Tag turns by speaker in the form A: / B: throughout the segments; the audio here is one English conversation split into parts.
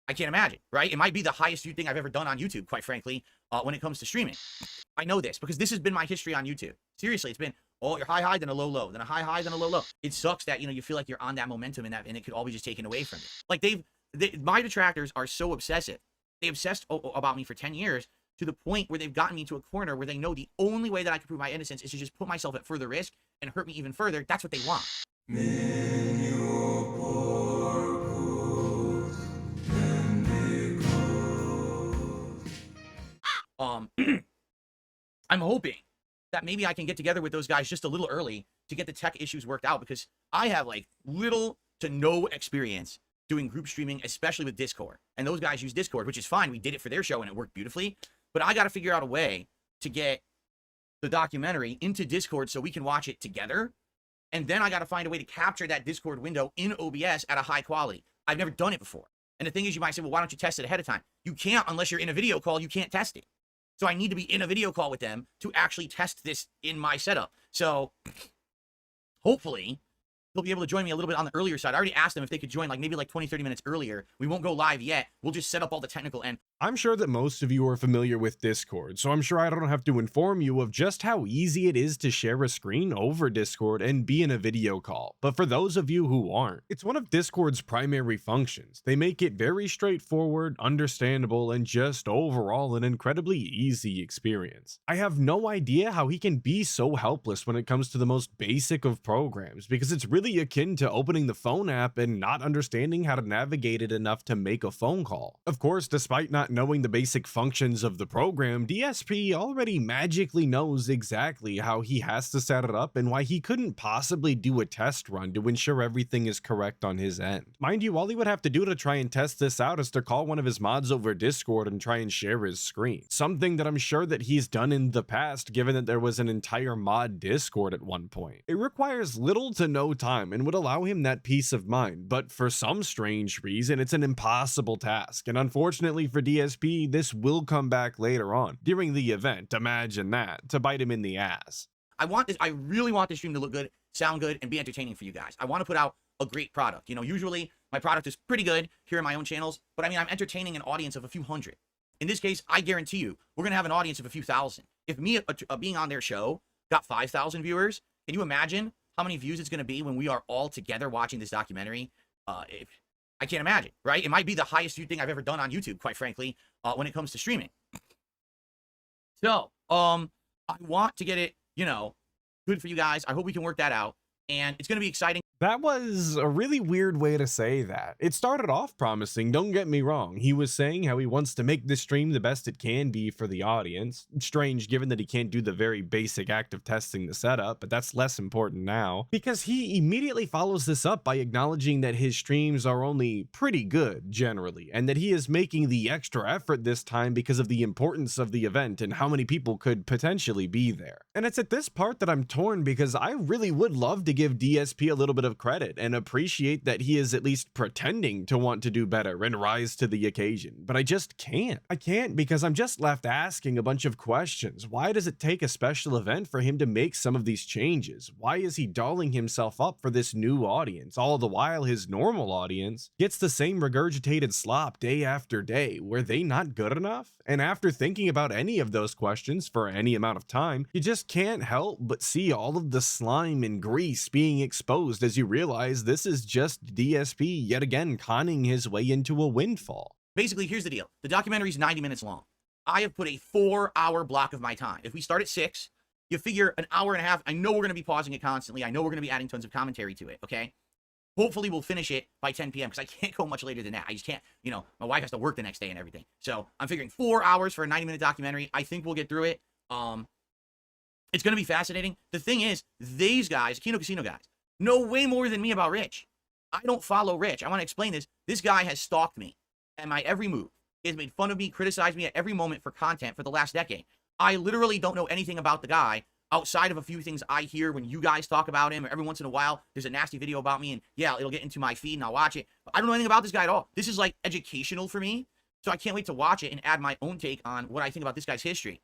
A: I can't imagine, right? It might be the highest viewed thing I've ever done on YouTube, quite frankly, when it comes to streaming. I know this because this has been my history on YouTube. Seriously, it's been, oh, you're high, then a low, low, then a high, then a low, low. It sucks that, you feel like you're on that momentum and it could all be just taken away from you. Like my detractors are so obsessive. They obsessed about me for 10 years to the point where they've gotten me to a corner where they know the only way that I can prove my innocence is to just put myself at further risk and hurt me even further. That's what they want. I'm hoping that maybe I can get together with those guys just a little early to get the tech issues worked out, because I have like little to no experience doing group streaming, especially with Discord. And those guys use Discord, which is fine. We did it for their show and it worked beautifully. But I got to figure out a way to get the documentary into Discord so we can watch it together. And then I got to find a way to capture that Discord window in OBS at a high quality. I've never done it before. And the thing is, you might say, well, why don't you test it ahead of time? You can't unless you're in a video call. You can't test it. So I need to be in a video call with them to actually test this in my setup. So hopefully they'll be able to join me a little bit on the earlier side. I already asked them if they could join like maybe like 20, 30 minutes earlier. We won't go live yet. We'll just set up all the technical end.
B: I'm sure that most of you are familiar with Discord, so I'm sure I don't have to inform you of just how easy it is to share a screen over Discord and be in a video call. But for those of you who aren't, it's one of Discord's primary functions. They make it very straightforward, understandable, and just overall an incredibly easy experience. I have no idea how he can be so helpless when it comes to the most basic of programs, because it's really akin to opening the phone app and not understanding how to navigate it enough to make a phone call. Of course, despite not knowing the basic functions of the program, DSP already magically knows exactly how he has to set it up and why he couldn't possibly do a test run to ensure everything is correct on his end. Mind you, all he would have to do to try and test this out is to call one of his mods over Discord and try and share his screen. Something that I'm sure that he's done in the past, given that there was an entire mod Discord at one point. It requires little to no time and would allow him that peace of mind, but for some strange reason, it's an impossible task, and unfortunately for DSP, this will come back later on, during the event, imagine that, to bite him in the ass.
A: I really want this stream to look good, sound good, and be entertaining for you guys. I want to put out a great product. Usually my product is pretty good here in my own channels, but I mean, I'm entertaining an audience of a few hundred. In this case, I guarantee you, we're going to have an audience of a few thousand. If me being on their show got 5,000 viewers, can you imagine how many views it's going to be when we are all together watching this documentary? I can't imagine, right? It might be the highest viewed thing I've ever done on YouTube, quite frankly, when it comes to streaming. So, I want to get it, good for you guys. I hope we can work that out, and it's going to be exciting.
B: That was a really weird way to say that. It started off promising, don't get me wrong. He was saying how he wants to make this stream the best it can be for the audience. Strange given that he can't do the very basic act of testing the setup, but that's less important now, because he immediately follows this up by acknowledging that his streams are only pretty good generally, and that he is making the extra effort this time because of the importance of the event and how many people could potentially be there. And it's at this part that I'm torn, because I really would love to give DSP a little bit of credit and appreciate that he is at least pretending to want to do better and rise to the occasion, but I just can't. I can't, because I'm just left asking a bunch of questions. Why does it take a special event for him to make some of these changes? Why is he dolling himself up for this new audience, all the while his normal audience gets the same regurgitated slop day after day? Were they not good enough? And after thinking about any of those questions for any amount of time, you just can't help but see all of the slime and grease being exposed as you realize this is just DSP yet again conning his way into a windfall.
A: Basically, here's the deal. The documentary is 90 minutes long. I have put a 4-hour block of my time. If we start at 6, you figure an hour and a half. I know we're going to be pausing it constantly. I know we're going to be adding tons of commentary to it, okay? Hopefully we'll finish it by 10 p.m. because I can't go much later than that. I just can't, my wife has to work the next day and everything. So I'm figuring 4 hours for a 90-minute documentary. I think we'll get through it. It's going to be fascinating. The thing is, these guys, Kino Casino guys, know way more than me about Rich. I don't follow Rich. I want to explain this. This guy has stalked me at my every move. He has made fun of me, criticized me at every moment for content for the last decade. I literally don't know anything about the guy outside of a few things I hear when you guys talk about him. Every once in a while, there's a nasty video about me, and yeah, it'll get into my feed and I'll watch it. But I don't know anything about this guy at all. This is like educational for me. So I can't wait to watch it and add my own take on what I think about this guy's history.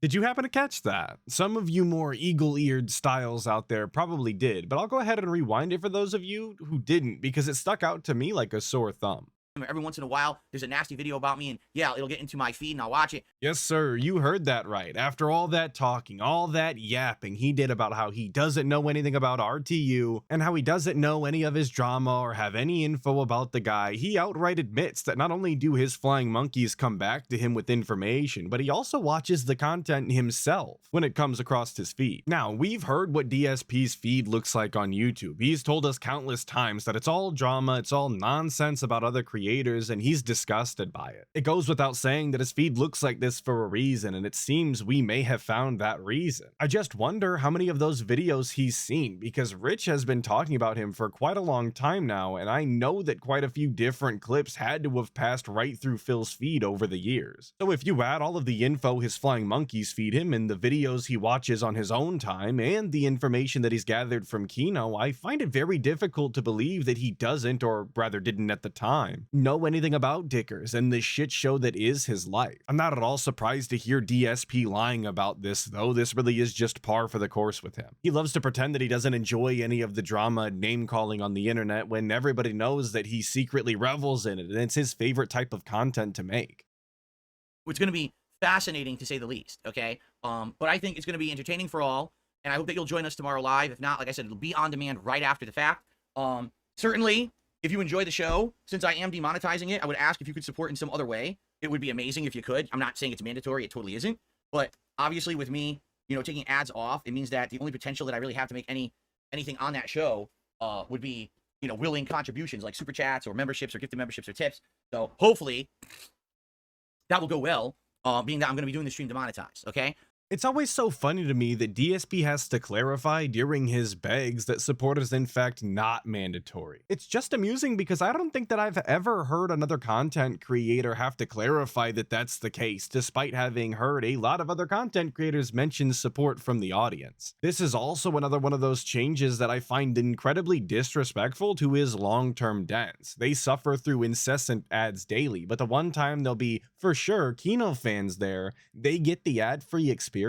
B: Did you happen to catch that? Some of you more eagle-eared styles out there probably did, but I'll go ahead and rewind it for those of you who didn't, because it stuck out to me like a sore thumb.
A: Every once in a while, there's a nasty video about me, and yeah, it'll get into my feed, and I'll watch it.
B: Yes, sir, you heard that right. After all that talking, all that yapping he did about how he doesn't know anything about RTU and how he doesn't know any of his drama or have any info about the guy, he outright admits that not only do his flying monkeys come back to him with information, but he also watches the content himself when it comes across his feed. Now, we've heard what DSP's feed looks like on YouTube. He's told us countless times that it's all drama, it's all nonsense about other creators, and he's disgusted by it. It goes without saying that his feed looks like this for a reason, and it seems we may have found that reason. I just wonder how many of those videos he's seen, because Rich has been talking about him for quite a long time now, and I know that quite a few different clips had to have passed right through Phil's feed over the years. So if you add all of the info his flying monkeys feed him, and the videos he watches on his own time, and the information that he's gathered from Kino, I find it very difficult to believe that he doesn't, or rather didn't at the time, know anything about Dickers and the shit show that is his life. I'm not at all surprised to hear DSP lying about this, though. This really is just par for the course with him. He loves to pretend that he doesn't enjoy any of the drama name calling on the internet when everybody knows that he secretly revels in it, and it's his favorite type of content to make.
A: It's going to be fascinating, to say the least, okay? But I think it's going to be entertaining for all, and I hope that you'll join us tomorrow live. If not, like I said, it'll be on demand right after the fact. Certainly, if you enjoy the show, since I am demonetizing it, I would ask if you could support in some other way. It would be amazing if you could. I'm not saying it's mandatory. It totally isn't. But obviously with me, taking ads off, it means that the only potential that I really have to make anything on that show would be, willing contributions like super chats or memberships or gifted memberships or tips. So hopefully that will go well, being that I'm going to be doing the stream demonetized, okay?
B: It's always so funny to me that DSP has to clarify during his begs that support is in fact not mandatory. It's just amusing because I don't think that I've ever heard another content creator have to clarify that that's the case, despite having heard a lot of other content creators mention support from the audience. This is also another one of those changes that I find incredibly disrespectful to his long-term dens. They suffer through incessant ads daily, but the one time there'll be, for sure, Kino fans there, they get the ad-free experience.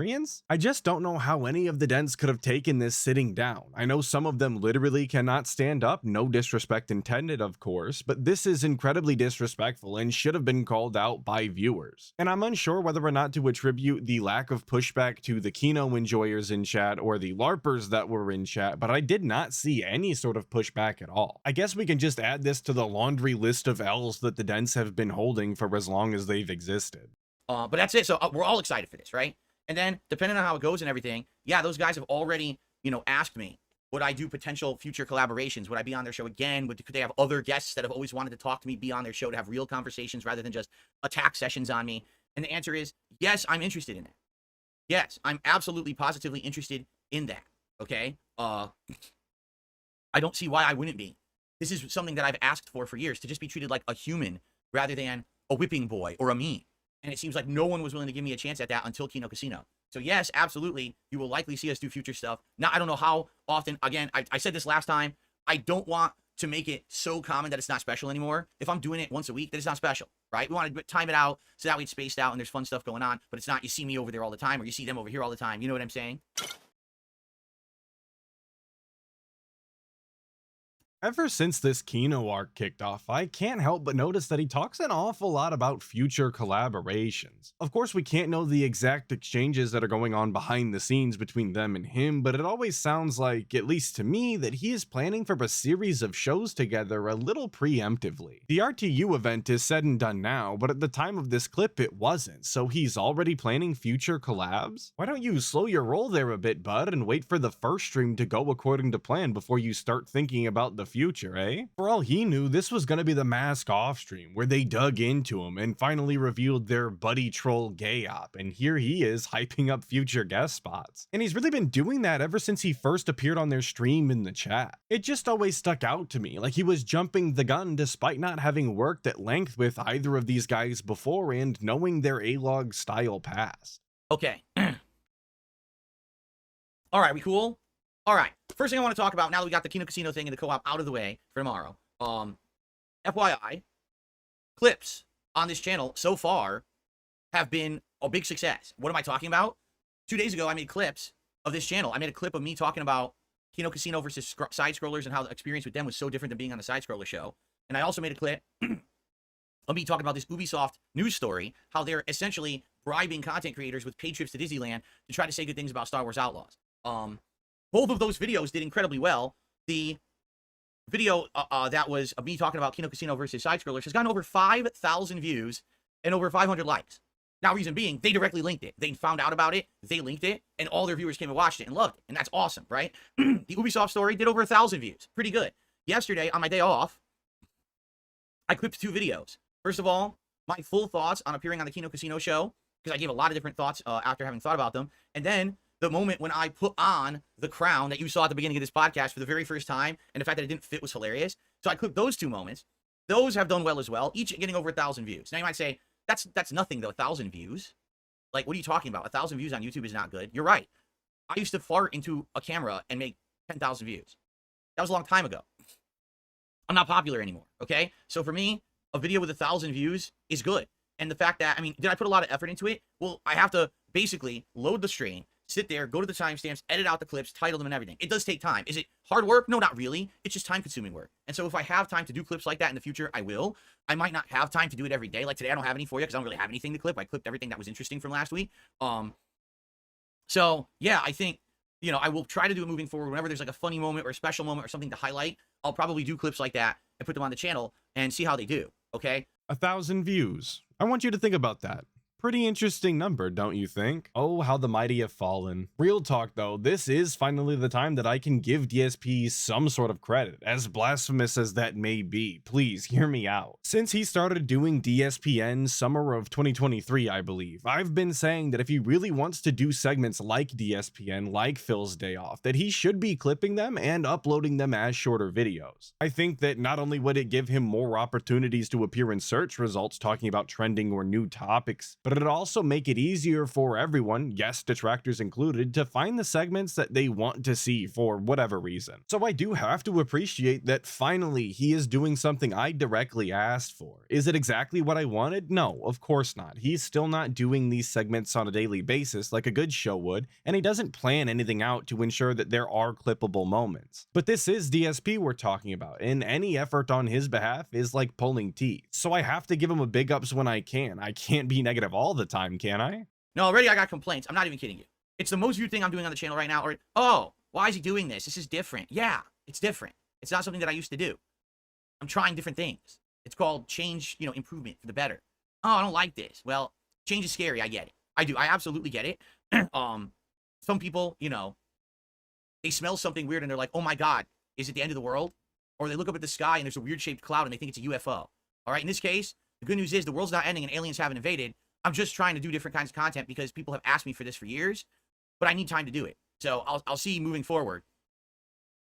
B: I just don't know how any of the dens could have taken this sitting down. I know some of them literally cannot stand up, no disrespect intended of course, but this is incredibly disrespectful and should have been called out by viewers. And I'm unsure whether or not to attribute the lack of pushback to the Kino enjoyers in chat or the LARPers that were in chat, but I did not see any sort of pushback at all. I guess we can just add this to the laundry list of L's that the dens have been holding for as long as they've existed.
A: But that's it. So we're all excited for this, right? And then, depending on how it goes and everything, yeah, those guys have already, asked me, would I do potential future collaborations? Would I be on their show again? Could they have other guests that have always wanted to talk to me be on their show to have real conversations rather than just attack sessions on me? And the answer is, yes, I'm interested in that. Yes, I'm absolutely positively interested in that, okay? I don't see why I wouldn't be. This is something that I've asked for years, to just be treated like a human rather than a whipping boy or a meme. And it seems like no one was willing to give me a chance at that until Kino Casino. So yes, absolutely, you will likely see us do future stuff. Now, I don't know how often. Again, I said this last time. I don't want to make it so common that it's not special anymore. If I'm doing it once a week, then it's not special, right? We want to time it out so that way it's spaced out and there's fun stuff going on. But it's not you see me over there all the time or you see them over here all the time. You know what I'm saying?
B: Ever since this Kino arc kicked off, I can't help but notice that he talks an awful lot about future collaborations. Of course, we can't know the exact exchanges that are going on behind the scenes between them and him, but it always sounds like, at least to me, that he is planning for a series of shows together a little preemptively. The RTU event is said and done now, but at the time of this clip it wasn't, so he's already planning future collabs? Why don't you slow your roll there a bit, bud, and wait for the first stream to go according to plan before you start thinking about the future, eh? For all he knew, this was gonna be the mask off stream, where they dug into him and finally revealed their buddy troll gay op, and here he is hyping up future guest spots. And he's really been doing that ever since he first appeared on their stream in the chat. It just always stuck out to me, like he was jumping the gun despite not having worked at length with either of these guys before and knowing their A-log style past.
A: Okay. All right, we cool? All right. First thing I want to talk about, now that we got the Kino Casino thing and the co-op out of the way for tomorrow, FYI, clips on this channel so far have been a big success. What am I talking about? 2 days ago, I made clips of this channel. I made a clip of me talking about Kino Casino versus side scrollers and how the experience with them was so different than being on the side scroller show. And I also made a clip of me talking about this Ubisoft news story, how they're essentially bribing content creators with paid trips to Disneyland to try to say good things about Star Wars Outlaws. Both of those videos did incredibly well. The video that was of me talking about Kino Casino versus Side Scrollers has gotten over 5,000 views and over 500 likes. Now, reason being, they directly linked it. They found out about it, they linked it, and all their viewers came and watched it and loved it. And that's awesome, right? The Ubisoft story did over 1,000 views. Pretty good. Yesterday, on my day off, I clipped 2 videos. First of all, my full thoughts on appearing on the Kino Casino show, because I gave a lot of different thoughts after having thought about them. And then the moment when I put on the crown that you saw at the beginning of this podcast for the very first time, and the fact that it didn't fit was hilarious. So I clipped those 2 moments. Those have done well as well, each getting over 1,000 views. Now you might say, that's nothing though, 1,000 views. Like, what are you talking about? 1,000 views on YouTube is not good. You're right. I used to fart into a camera and make 10,000 views. That was a long time ago. I'm not popular anymore, okay? So for me, a video with 1,000 views is good. And the fact that, I mean, did I put a lot of effort into it? Well, I have to basically load the stream, sit there, go to the timestamps, edit out the clips, title them and everything. It does take time. Is it hard work? No, not really. It's just time-consuming work. And so if I have time to do clips like that in the future, I will. I might not have time to do it every day. Like today, I don't have any for you because I don't really have anything to clip. I clipped everything that was interesting from last week. So, yeah, I think, you know, I will try to do it moving forward. Whenever there's like a funny moment or a special moment or something to highlight, I'll probably do clips like that and put them on the channel and see how they do, okay?
B: 1,000 views. I want you to think about that. Pretty interesting number, don't you think? Oh, how the mighty have fallen. Real talk though, this is finally the time that I can give DSP some sort of credit, as blasphemous as that may be. Please hear me out. Since he started doing DSPN summer of 2023, I believe, I've been saying that if he really wants to do segments like DSPN, like Phil's Day Off, that he should be clipping them and uploading them as shorter videos. I think that not only would it give him more opportunities to appear in search results talking about trending or new topics, but it'd also make it easier for everyone, yes, detractors included, to find the segments that they want to see for whatever reason. So I do have to appreciate that finally he is doing something I directly asked for. Is it exactly what I wanted? No, of course not. He's still not doing these segments on a daily basis like a good show would, and he doesn't plan anything out to ensure that there are clippable moments. But this is DSP we're talking about, and any effort on his behalf is like pulling teeth. So I have to give him a big ups when I can. I can't be negative all the time, can I?
A: No, already I got complaints. I'm not even kidding you. It's the most viewed thing I'm doing on the channel right now. Or, oh, why is he doing this? This is different. Yeah, it's different. It's not something that I used to do. I'm trying different things. It's called change, you know, improvement for the better. Oh, I don't like this. Well, change is scary. I get it. I do. I absolutely get it. Some people, you know, they smell something weird and they're like, oh my God, is it the end of the world? Or they look up at the sky and there's a weird shaped cloud and they think it's a UFO. All right. In this case, the good news is the world's not ending and aliens haven't invaded. I'm just trying to do different kinds of content because people have asked me for this for years, but I need time to do it. So I'll see moving forward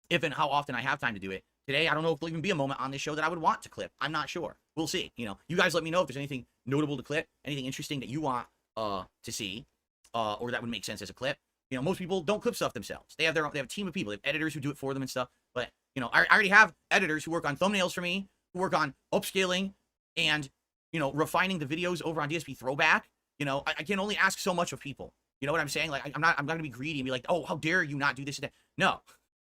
A: if and how often I have time to do it. Today, I don't know if there'll even be a moment on this show that I would want to clip. I'm not sure. We'll see. You know, you guys let me know if there's anything notable to clip, anything interesting that you want to see, or that would make sense as a clip. You know, most people don't clip stuff themselves. They have they have a team of people. They have editors who do it for them and stuff. But, you know, I already have editors who work on thumbnails for me, who work on upscaling and, you know, refining the videos over on DSP Throwback. You know, I can only ask so much of people. You know what I'm saying? Like, I'm not going to be greedy and be like, oh, how dare you not do this and that. No,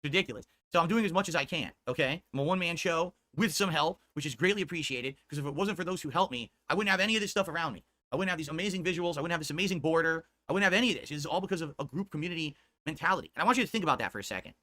A: ridiculous. So I'm doing as much as I can, okay? I'm a one-man show with some help, which is greatly appreciated, because if it wasn't for those who helped me, I wouldn't have any of this stuff around me. I wouldn't have these amazing visuals. I wouldn't have this amazing border. I wouldn't have any of this. It's all because of a group community mentality. And I want you to think about that for a second.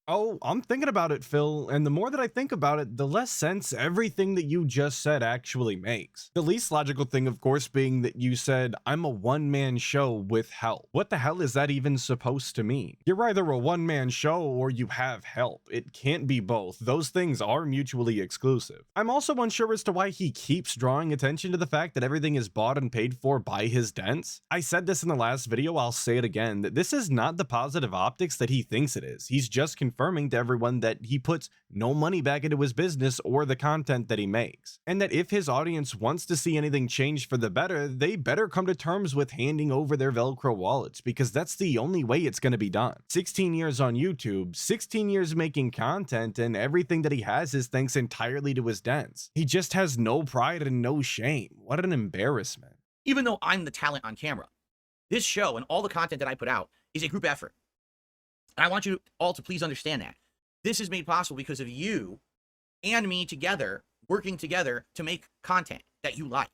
B: Oh, I'm thinking about it, Phil, and the more that I think about it, the less sense everything that you just said actually makes. The least logical thing, of course, being that you said, I'm a one-man show with help. What the hell is that even supposed to mean? You're either a one-man show or you have help. It can't be both. Those things are mutually exclusive. I'm also unsure as to why he keeps drawing attention to the fact that everything is bought and paid for by his dents. I said this in the last video, I'll say it again, that this is not the positive optics that he thinks it is. He's just confirming to everyone that he puts no money back into his business or the content that he makes, and that if his audience wants to see anything change for the better, they better come to terms with handing over their Velcro wallets, because that's the only way it's going to be done. 16 years on YouTube, 16 years making content, and everything that he has is thanks entirely to his dents. He just has no pride and no shame. What an embarrassment.
A: Even though I'm the talent on camera, this show and all the content that I put out is a group effort. And I want you all to please understand that. This is made possible because of you and me together, working together to make content that you like.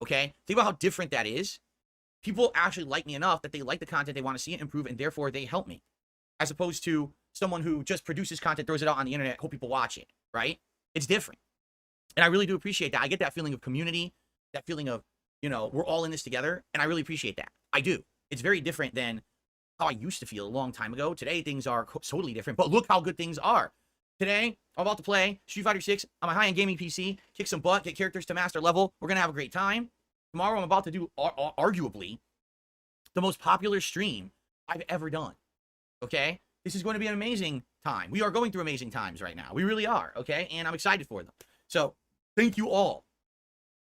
A: Okay? Think about how different that is. People actually like me enough that they like the content, they want to see it improve, and therefore they help me. As opposed to someone who just produces content, throws it out on the internet, hope people watch it, right? It's different. And I really do appreciate that. I get that feeling of community, that feeling of, you know, we're all in this together, and I really appreciate that. I do. It's very different than how I used to feel a long time ago. Today, things are totally different, but look how good things are. Today, I'm about to play Street Fighter 6 on my high-end gaming PC, kick some butt, get characters to master level. We're going to have a great time. Tomorrow, I'm about to do, arguably, the most popular stream I've ever done. Okay? This is going to be an amazing time. We are going through amazing times right now. We really are, okay? And I'm excited for them. So, thank you all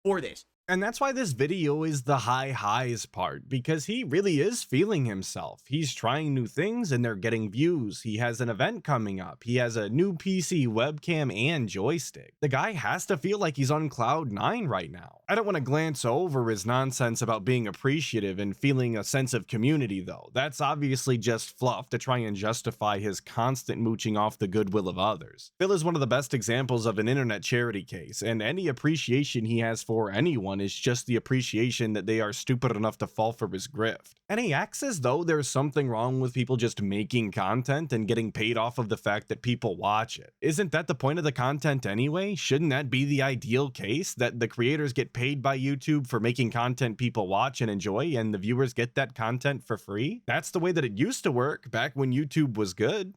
A: for this.
B: And that's why this video is the high highs part, because he really is feeling himself. He's trying new things and they're getting views. He has an event coming up. He has a new PC, webcam, and joystick. The guy has to feel like he's on cloud 9 right now. I don't want to glance over his nonsense about being appreciative and feeling a sense of community though. That's obviously just fluff to try and justify his constant mooching off the goodwill of others. Phil is one of the best examples of an internet charity case, and any appreciation he has for anyone is just the appreciation that they are stupid enough to fall for his grift. And he acts as though there's something wrong with people just making content and getting paid off of the fact that people watch it. Isn't that the point of the content anyway? Shouldn't that be the ideal case, that the creators get paid by YouTube for making content people watch and enjoy, and the viewers get that content for free? That's the way that it used to work back when YouTube was good.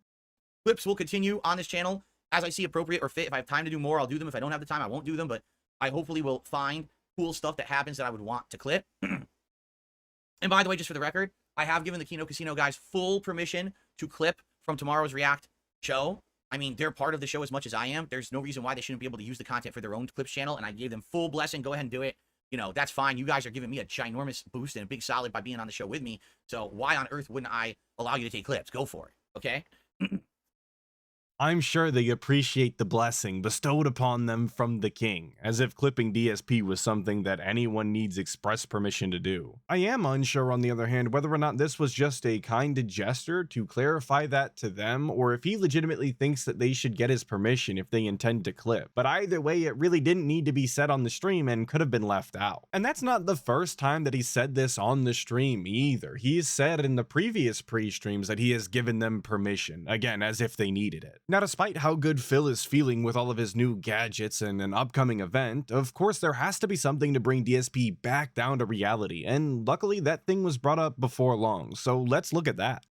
A: Clips will continue on this channel as I see appropriate or fit. If I have time to do more, I'll do them. If I don't have the time, I won't do them, but I hopefully will find cool stuff that happens that I would want to clip. And by the way, just for the record, I have given the Kino Casino guys full permission to clip from tomorrow's React show. I mean, they're part of the show as much as I am. There's no reason why they shouldn't be able to use the content for their own clips channel, and I gave them full blessing. Go ahead and do it. You know, that's fine. You guys are giving me a ginormous boost and a big solid by being on the show with me. So why on earth wouldn't I allow you to take clips? Go for it, okay?
B: I'm sure they appreciate the blessing bestowed upon them from the king, as if clipping DSP was something that anyone needs express permission to do. I am unsure, on the other hand, whether or not this was just a kind gesture to clarify that to them, or if he legitimately thinks that they should get his permission if they intend to clip. But either way, it really didn't need to be said on the stream and could have been left out. And that's not the first time that he said this on the stream either. He's said in the previous pre-streams that he has given them permission, again, as if they needed it. Now, despite how good Phil is feeling with all of his new gadgets and an upcoming event, of course there has to be something to bring DSP back down to reality, and luckily that thing was brought up before long, so let's look at that.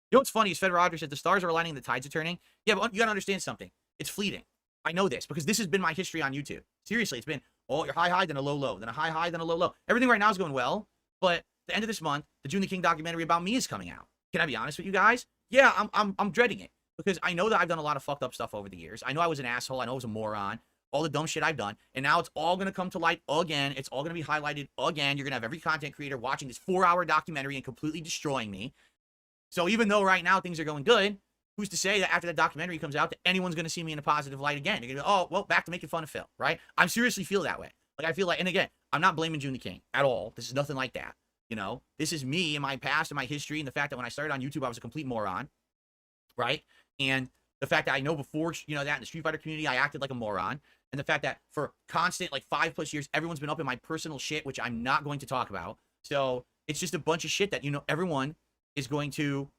A: You know what's funny is Fed Rogers said the stars are aligning, the tides are turning. Yeah, but you gotta understand something. It's fleeting. I know this because this has been my history on YouTube. Seriously, it's been, oh, you're high, then a low, then a high, then a low. Everything right now is going well, but the end of this month, the June the King documentary about me is coming out. Can I be honest with you guys? Yeah, I'm dreading it. Because I know that I've done a lot of fucked up stuff over the years. I know I was an asshole. I know I was a moron. All the dumb shit I've done. And now it's all going to come to light again. It's all going to be highlighted again. You're going to have every content creator watching this 4-hour documentary and completely destroying me. So even though right now things are going good, who's to say that after that documentary comes out that anyone's going to see me in a positive light again? You're going to go, oh, well, back to making fun of Phil, right? I seriously feel that way. Like, I feel like, and again, I'm not blaming June the King at all. This is nothing like that. You know, this is me and my past and my history and the fact that when I started on YouTube, I was a complete moron, right? And the fact that I know before, you know, that in the Street Fighter community, I acted like a moron. And the fact that for constant, like 5+ years, everyone's been up in my personal shit, which I'm not going to talk about. So it's just a bunch of shit that, you know, everyone is going to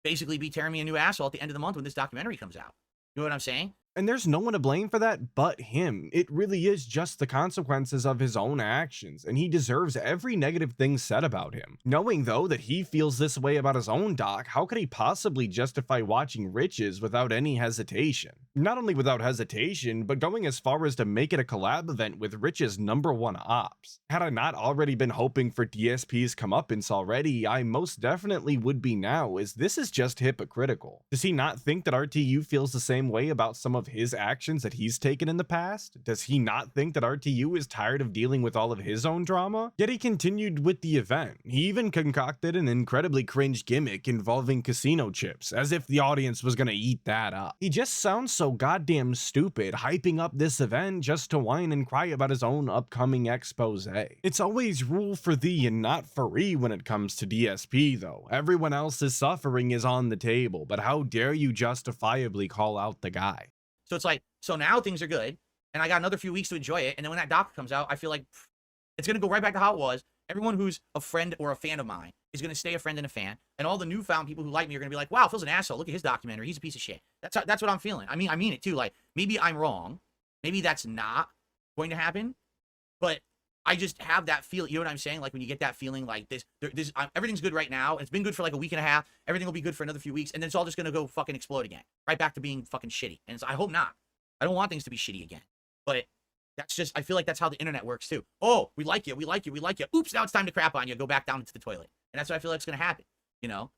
A: basically be tearing me a new asshole at the end of the month when this documentary comes out. You know what I'm saying?
B: And there's no one to blame for that but him. It really is just the consequences of his own actions, and he deserves every negative thing said about him. Knowing, though, that he feels this way about his own doc, how could he possibly justify watching Rich's without any hesitation? Not only without hesitation, but going as far as to make it a collab event with Rich's #1 ops. Had I not already been hoping for DSP's comeuppance already, I most definitely would be now, as this is just hypocritical. Does he not think that RTU feels the same way about some of his actions that he's taken in the past? Does he not think that RTU is tired of dealing with all of his own drama? Yet he continued with the event. He even concocted an incredibly cringe gimmick involving casino chips, as if the audience was gonna eat that up. He just sounds so goddamn stupid, hyping up this event just to whine and cry about his own upcoming expose. It's always rule for thee and not free when it comes to DSP though. Everyone else's suffering is on the table, but how dare you justifiably call out the guy?
A: So it's like, So now things are good, and I got another few weeks to enjoy it. And then when that doc comes out, I feel like it's going to go right back to how it was. Everyone who's a friend or a fan of mine is going to stay a friend and a fan. And all the newfound people who like me are going to be like, wow, Phil's an asshole. Look at his documentary. He's a piece of shit. That's what I'm feeling. I mean it too. Like, maybe I'm wrong. Maybe that's not going to happen. But I just have that feel. You know what I'm saying? Like, when you get that feeling like this, everything's good right now. It's been good for like a week and a half. Everything will be good for another few weeks. And then it's all just going to go fucking explode again. Right back to being fucking shitty. And I hope not. I don't want things to be shitty again. But that's just, I feel like that's how the internet works too. Oh, we like you. We like you. We like you. Oops, now it's time to crap on you. Go back down into the toilet. And that's what I feel like is going to happen. You know?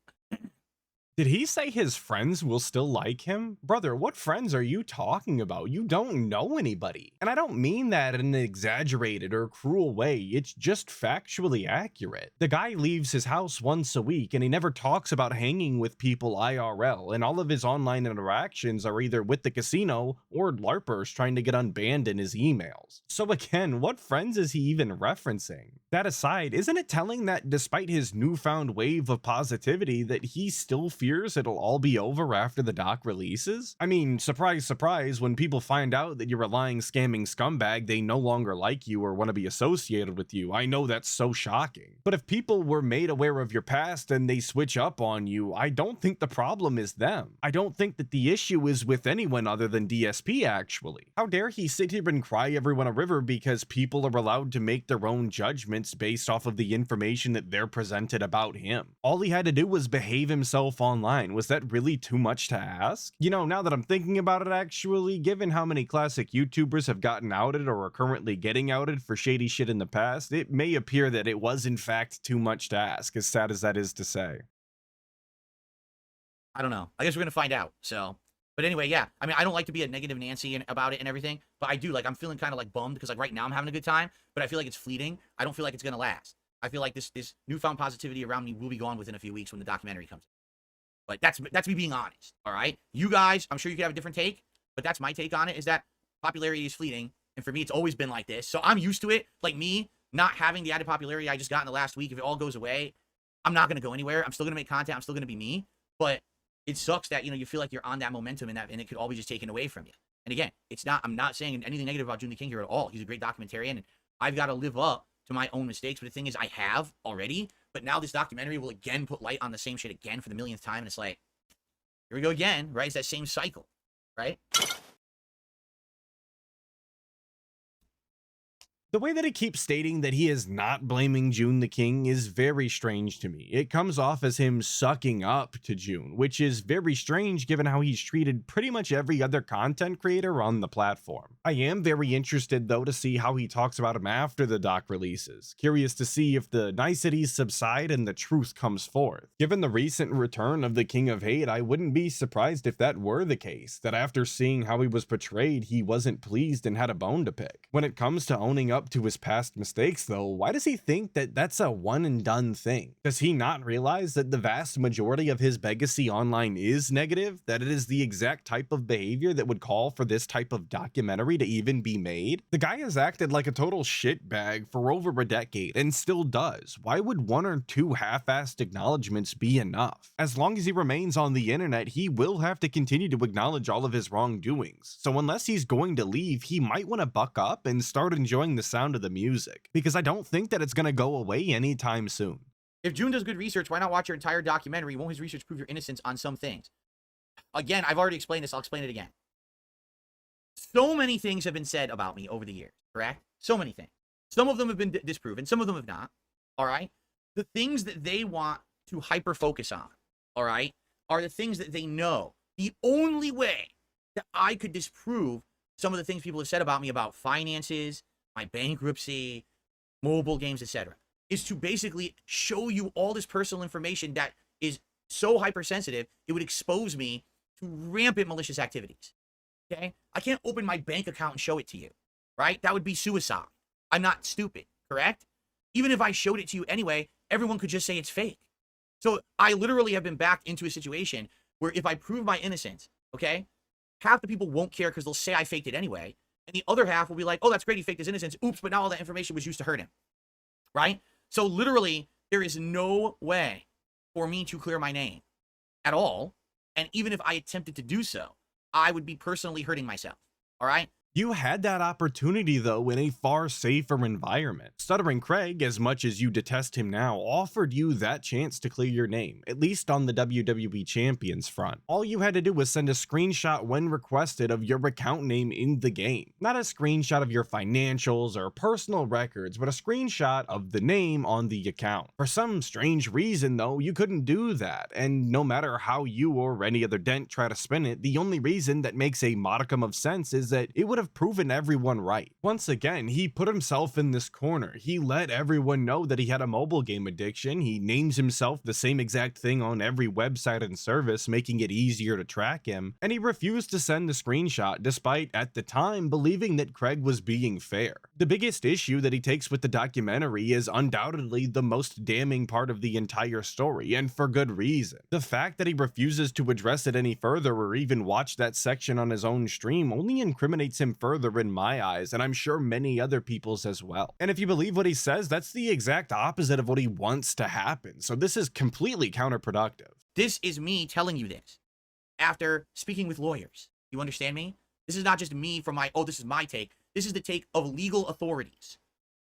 B: Did he say his friends will still like him? Brother, what friends are you talking about? You don't know anybody. And I don't mean that in an exaggerated or cruel way, it's just factually accurate. The guy leaves his house once a week and he never talks about hanging with people IRL, and all of his online interactions are either with the casino or LARPers trying to get unbanned in his emails. So again, what friends is he even referencing? That aside, isn't it telling that despite his newfound wave of positivity that he still fears it'll all be over after the doc releases? I mean, surprise, surprise, when people find out that you're a lying, scamming scumbag, they no longer like you or want to be associated with you. I know that's so shocking. But if people were made aware of your past and they switch up on you, I don't think the problem is them. I don't think that the issue is with anyone other than DSP, actually. How dare he sit here and cry everyone a river because people are allowed to make their own judgments based off of the information that they're presented about him. All he had to do was behave himself online. Was that really too much to ask? You know, now that I'm thinking about it, actually, given how many classic YouTubers have gotten outed or are currently getting outed for shady shit in the past, it may appear that it was in fact too much to ask, as sad as that is to say.
A: I don't know. I guess we're going to find out. So, but anyway, yeah. I mean, I don't like to be a negative Nancy about it and everything, but I do. Like, I'm feeling kind of like bummed because like right now I'm having a good time, but I feel like it's fleeting. I don't feel like it's going to last. I feel like this newfound positivity around me will be gone within a few weeks when the documentary comes out. But that's me being honest. All right. You guys, I'm sure you could have a different take, but that's my take on it, is that popularity is fleeting. And for me, it's always been like this. So I'm used to it. Like, me not having the added popularity I just got in the last week, if it all goes away, I'm not going to go anywhere. I'm still going to make content. I'm still going to be me. But it sucks that, you know, you feel like you're on that momentum and it could all be just taken away from you. And again, I'm not saying anything negative about June the King here at all. He's a great documentarian, and I've got to live up to my own mistakes. But the thing is, I have already. But now this documentary will again put light on the same shit again for the millionth time. And it's like, here we go again, right? It's that same cycle, right?
B: The way that he keeps stating that he is not blaming June the King is very strange to me. It comes off as him sucking up to June, which is very strange given how he's treated pretty much every other content creator on the platform. I am very interested though to see how he talks about him after the doc releases. Curious to see if the niceties subside and the truth comes forth. Given the recent return of the King of Hate, I wouldn't be surprised if that were the case, that after seeing how he was portrayed, he wasn't pleased and had a bone to pick. When it comes to owning up to his past mistakes though, why does he think that that's a one and done thing? Does he not realize that the vast majority of his legacy online is negative? That it is the exact type of behavior that would call for this type of documentary to even be made? The guy has acted like a total shitbag for over a decade and still does. Why would one or two half-assed acknowledgements be enough? As long as he remains on the internet, he will have to continue to acknowledge all of his wrongdoings. So unless he's going to leave, he might want to buck up and start enjoying the sound of the music, because I don't think that it's going to go away anytime soon.
A: If June does good research, why not watch your entire documentary? Won't his research prove your innocence on some things? Again, I've already explained this. I'll explain it again. So many things have been said about me over the years, correct? So many things. Some of them have been disproven. Some of them have not. All right? The things that they want to hyper-focus on, all right, are the things that they know. The only way that I could disprove some of the things people have said about me about finances, my bankruptcy, mobile games, etc., is to basically show you all this personal information that is so hypersensitive, it would expose me to rampant malicious activities. Okay? I can't open my bank account and show it to you, right? That would be suicide. I'm not stupid, correct? Even if I showed it to you anyway, everyone could just say it's fake. So I literally have been backed into a situation where if I prove my innocence, okay, half the people won't care because they'll say I faked it anyway. And the other half will be like, oh, that's great, he faked his innocence. Oops, but now all that information was used to hurt him, right? So literally, there is no way for me to clear my name at all. And even if I attempted to do so, I would be personally hurting myself, All right.
B: You had that opportunity, though, in a far safer environment. Stuttering Craig, as much as you detest him now, offered you that chance to clear your name, at least on the WWE Champions front. All you had to do was send a screenshot when requested of your account name in the game. Not a screenshot of your financials or personal records, but a screenshot of the name on the account. For some strange reason, though, you couldn't do that, and no matter how you or any other dent try to spin it, the only reason that makes a modicum of sense is that it would have proven everyone right. Once again, he put himself in this corner. He let everyone know that he had a mobile game addiction. He names himself the same exact thing on every website and service, making it easier to track him. And he refused to send the screenshot, despite, at the time, believing that Craig was being fair. The biggest issue that he takes with the documentary is undoubtedly the most damning part of the entire story, and for good reason. The fact that he refuses to address it any further or even watch that section on his own stream only incriminates him further in my eyes, and I'm sure many other people's as well. And if you believe what he says, that's the exact opposite of what he wants to happen, so this is completely counterproductive.
A: This is me telling you this after speaking with lawyers. You understand me? This is not just me from my, oh, this is my take. This is the take of legal authorities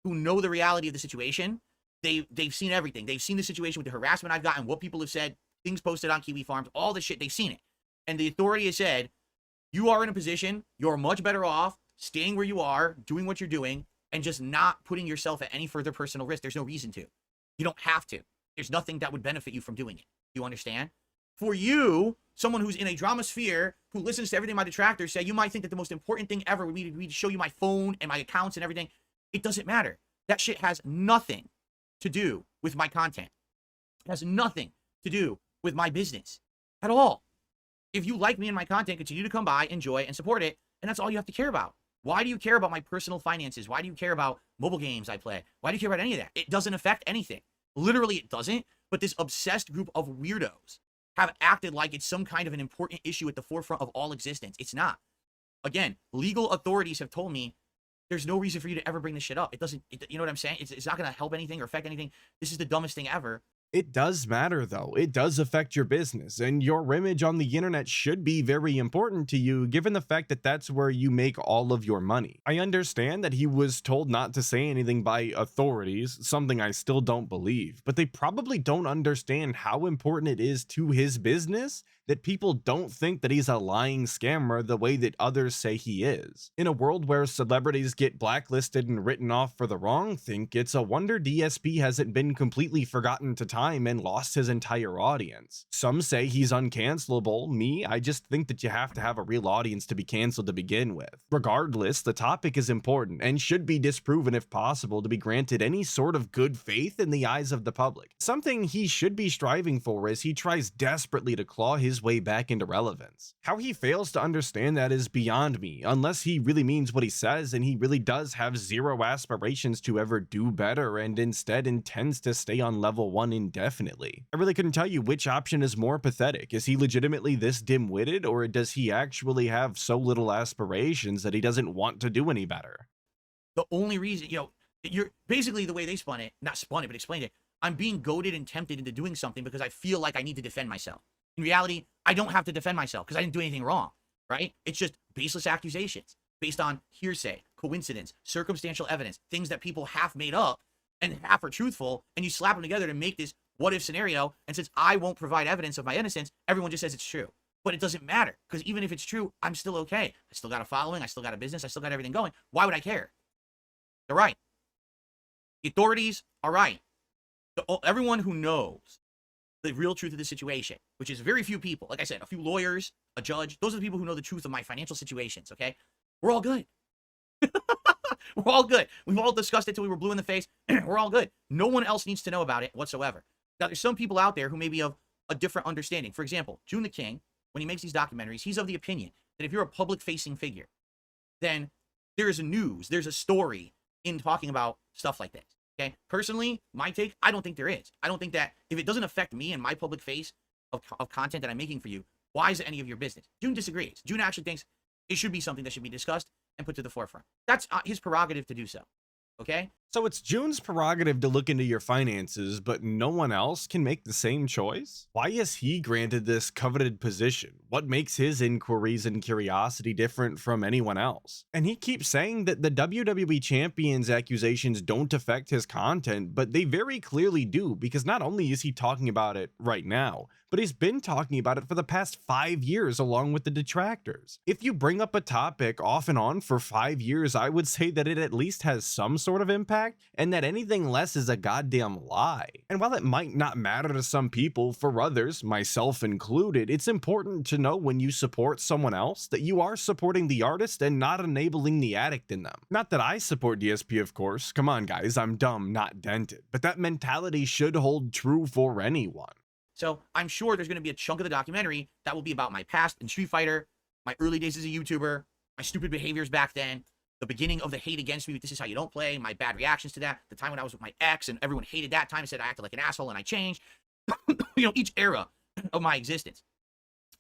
A: who know the reality of the situation. They've seen everything. They've seen the situation with the harassment I've gotten, what people have said, things posted on Kiwi Farms, all the shit. They've seen it. And the authority has said, you are in a position, you're much better off staying where you are, doing what you're doing, and just not putting yourself at any further personal risk. There's no reason to. You don't have to. There's nothing that would benefit you from doing it. You understand? For you, someone who's in a drama sphere, who listens to everything my detractors say, you might think that the most important thing ever would be to show you my phone and my accounts and everything. It doesn't matter. That shit has nothing to do with my content. It has nothing to do with my business at all. If you like me and my content, continue to come by, enjoy, and support it, and that's all you have to care about. Why do you care about my personal finances? Why do you care about mobile games I play? Why do you care about any of that? It doesn't affect anything. Literally, it doesn't. But this obsessed group of weirdos have acted like it's some kind of an important issue at the forefront of all existence. It's not. Again, legal authorities have told me there's no reason for you to ever bring this shit up. It doesn't, you know what I'm saying? It's not going to help anything or affect anything. This is the dumbest thing ever.
B: It does matter, though. It does affect your business, and your image on the internet should be very important to you, given the fact that that's where you make all of your money. I understand that he was told not to say anything by authorities, something I still don't believe, but they probably don't understand how important it is to his business that people don't think that he's a lying scammer the way that others say he is. In a world where celebrities get blacklisted and written off for the wrong thing, it's a wonder DSP hasn't been completely forgotten to time and lost his entire audience. Some say he's uncancelable. Me, I just think that you have to have a real audience to be canceled to begin with. Regardless, the topic is important and should be disproven if possible to be granted any sort of good faith in the eyes of the public. Something he should be striving for as he tries desperately to claw his way back into relevance. How he fails to understand that is beyond me, unless he really means what he says and he really does have zero aspirations to ever do better and instead intends to stay on level 1 indefinitely. I really couldn't tell you which option is more pathetic. Is he legitimately this dim-witted, or does he actually have so little aspirations that he doesn't want to do any better?
A: The only reason, you're basically the way they spun it, not spun it, but explained it. I'm being goaded and tempted into doing something because I feel like I need to defend myself. In reality, I don't have to defend myself because I didn't do anything wrong, right? It's just baseless accusations based on hearsay, coincidence, circumstantial evidence, things that people half made up and half are truthful, and you slap them together to make this what-if scenario, and since I won't provide evidence of my innocence, everyone just says it's true. But it doesn't matter, because even if it's true, I'm still okay. I still got a following, I still got a business, I still got everything going. Why would I care? They're right. The authorities are right. Everyone who knows the real truth of the situation, which is very few people, like I said, a few lawyers, a judge, those are the people who know the truth of my financial situations, okay? We're all good. We're all good. We've all discussed it till we were blue in the face. We're all good. No one else needs to know about it whatsoever. Now, there's some people out there who may be of a different understanding. For example, June the King, when he makes these documentaries, he's of the opinion that if you're a public-facing figure, then there's a news, there's a story in talking about stuff like this. Okay, personally, my take, I don't think there is. I don't think that if it doesn't affect me and my public face of content that I'm making for you, why is it any of your business? June disagrees. June actually thinks it should be something that should be discussed and put to the forefront. That's his prerogative to do so. Okay,
B: So it's June's prerogative to look into your finances, but no one else can make the same choice? Why is he granted this coveted position? What makes his inquiries and curiosity different from anyone else? And he keeps saying that the WWE Champion's accusations don't affect his content, but they very clearly do, because not only is he talking about it right now, but he's been talking about it for the past 5 years along with the detractors. If you bring up a topic off and on for 5 years, I would say that it at least has some sort of impact, and that anything less is a goddamn lie. And while it might not matter to some people, for others, myself included, it's important to know when you support someone else that you are supporting the artist and not enabling the addict in them. Not that I support DSP, of course. Come on, guys, I'm dumb, not dented. But that mentality should hold true for anyone.
A: So I'm sure there's going to be a chunk of the documentary that will be about my past in Street Fighter, my early days as a YouTuber, my stupid behaviors back then, the beginning of the hate against me, this is how you don't play, my bad reactions to that, the time when I was with my ex and everyone hated that time and said I acted like an asshole and I changed. Each era of my existence.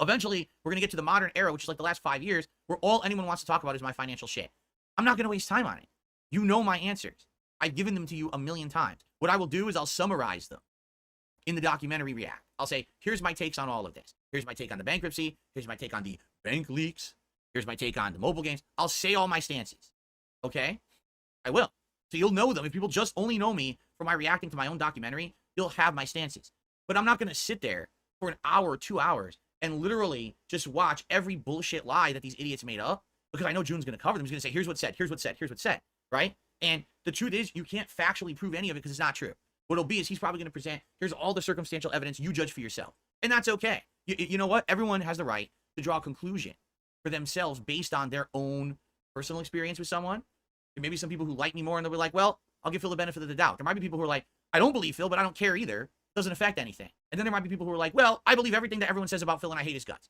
A: Eventually, we're going to get to the modern era, which is like the last 5 years, where all anyone wants to talk about is my financial shit. I'm not going to waste time on it. You know my answers. I've given them to you a million times. What I will do is I'll summarize them in the documentary React. I'll say, here's my takes on all of this. Here's my take on the bankruptcy. Here's my take on the bank leaks. Here's my take on the mobile games. I'll say all my stances. Okay? I will. So you'll know them. If people just only know me for my reacting to my own documentary, you'll have my stances. But I'm not going to sit there for an hour or 2 hours and literally just watch every bullshit lie that these idiots made up, because I know June's going to cover them. He's going to say, here's what's said, here's what's said, here's what's said, right? And the truth is, you can't factually prove any of it because it's not true. What it'll be is he's probably going to present, here's all the circumstantial evidence, you judge for yourself. And that's okay. You know what? Everyone has the right to draw a conclusion for themselves based on their own personal experience with someone. There may be some people who like me more and they'll be like, well, I'll give Phil the benefit of the doubt. There might be people who are like, I don't believe Phil, but I don't care either. Doesn't affect anything. And then there might be people who are like, well, I believe everything that everyone says about Phil and I hate his guts.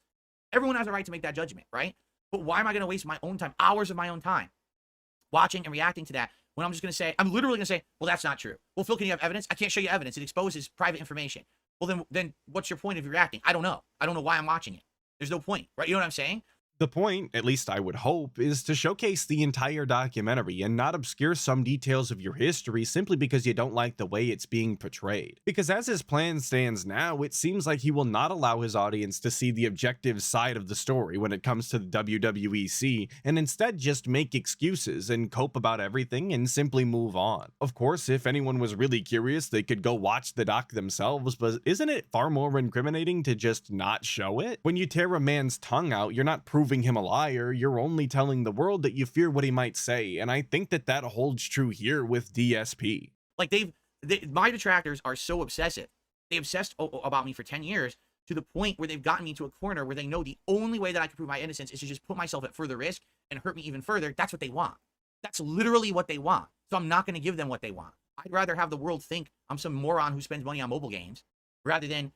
A: Everyone has a right to make that judgment, right? But why am I going to waste my own time, hours of my own time, watching and reacting to that when I'm just going to say, I'm literally going to say, well, that's not true. Well, Phil, can you have evidence? I can't show you evidence. It exposes private information. Well, then what's your point of your reacting? I don't know. I don't know why I'm watching it. There's no point, right? You know what I'm saying?
B: The point, at least I would hope, is to showcase the entire documentary and not obscure some details of your history simply because you don't like the way it's being portrayed. Because as his plan stands now, it seems like he will not allow his audience to see the objective side of the story when it comes to the WWEC, and instead just make excuses and cope about everything and simply move on. Of course, if anyone was really curious, they could go watch the doc themselves, but isn't it far more incriminating to just not show it? When you tear a man's tongue out, you're not proving him a liar, you're only telling the world that you fear what he might say, and I think that that holds true here with DSP.
A: Like my detractors are so obsessive. They obsessed about me for 10 years to the point where they've gotten me to a corner where they know the only way that I can prove my innocence is to just put myself at further risk and hurt me even further. That's what they want. That's literally what they want. So I'm not going to give them what they want. I'd rather have the world think I'm some moron who spends money on mobile games rather than,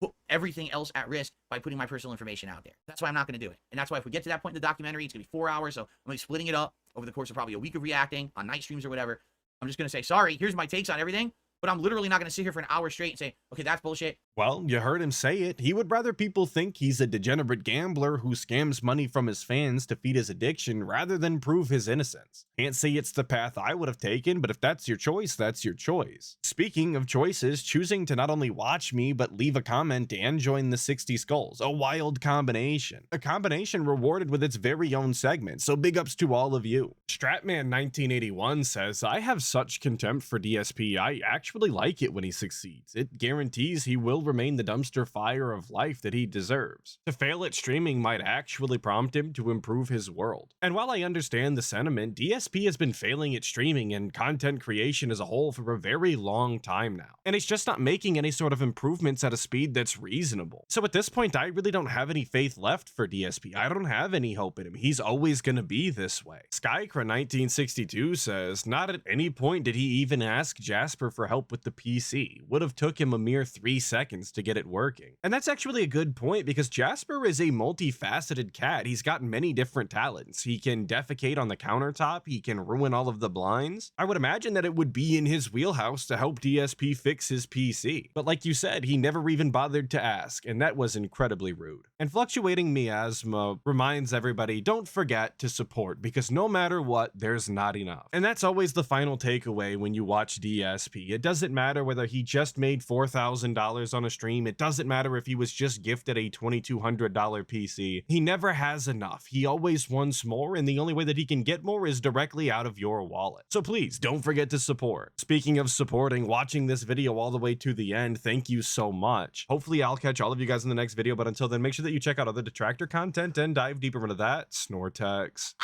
A: put everything else at risk by putting my personal information out there. That's why I'm not going to do it. And that's why if we get to that point in the documentary, it's going to be 4 hours. So I'm going to be splitting it up over the course of probably a week of reacting on night streams or whatever. I'm just going to say, sorry, here's my takes on everything. But I'm literally not going to sit here for an hour straight and say, okay, that's bullshit.
B: Well, you heard him say it. He would rather people think he's a degenerate gambler who scams money from his fans to feed his addiction rather than prove his innocence. Can't say it's the path I would have taken, but if that's your choice, that's your choice. Speaking of choices, choosing to not only watch me, but leave a comment and join the 60 Skulls, a wild combination. A combination rewarded with its very own segment, so big ups to all of you. Stratman1981 says, I have such contempt for DSP, I actually like it when he succeeds. It guarantees he will remain the dumpster fire of life that he deserves. To fail at streaming might actually prompt him to improve his world. And while I understand the sentiment, DSP has been failing at streaming and content creation as a whole for a very long time now. And he's just not making any sort of improvements at a speed that's reasonable. So at this point, I really don't have any faith left for DSP. I don't have any hope in him. He's always gonna be this way. Skycra1962 says, not at any point did he even ask Jasper for help help with the PC. Would have took him a mere 3 seconds to get it working. And that's actually a good point because Jasper is a multifaceted cat. He's got many different talents. He can defecate on the countertop, he can ruin all of the blinds. I would imagine that it would be in his wheelhouse to help DSP fix his PC. But like you said, he never even bothered to ask, and that was incredibly rude. And fluctuating miasma reminds everybody, don't forget to support, because no matter what, there's not enough. And that's always the final takeaway when you watch DSP. It doesn't matter whether he just made $4,000 on a stream, it doesn't matter if he was just gifted a $2,200 PC. He never has enough. He always wants more, and the only way that he can get more is directly out of your wallet. So please, don't forget to support. Speaking of supporting, watching this video all the way to the end, thank you so much. Hopefully I'll catch all of you guys in the next video, but until then, make sure that you check out other detractor content and dive deeper into that. Snortex.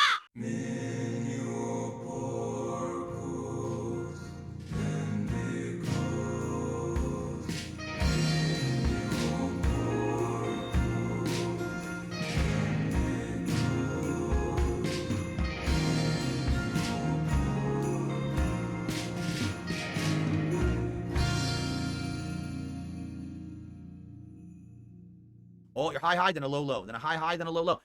A: Oh, you're high, high, then a low, low, then a high, high, then a low, low.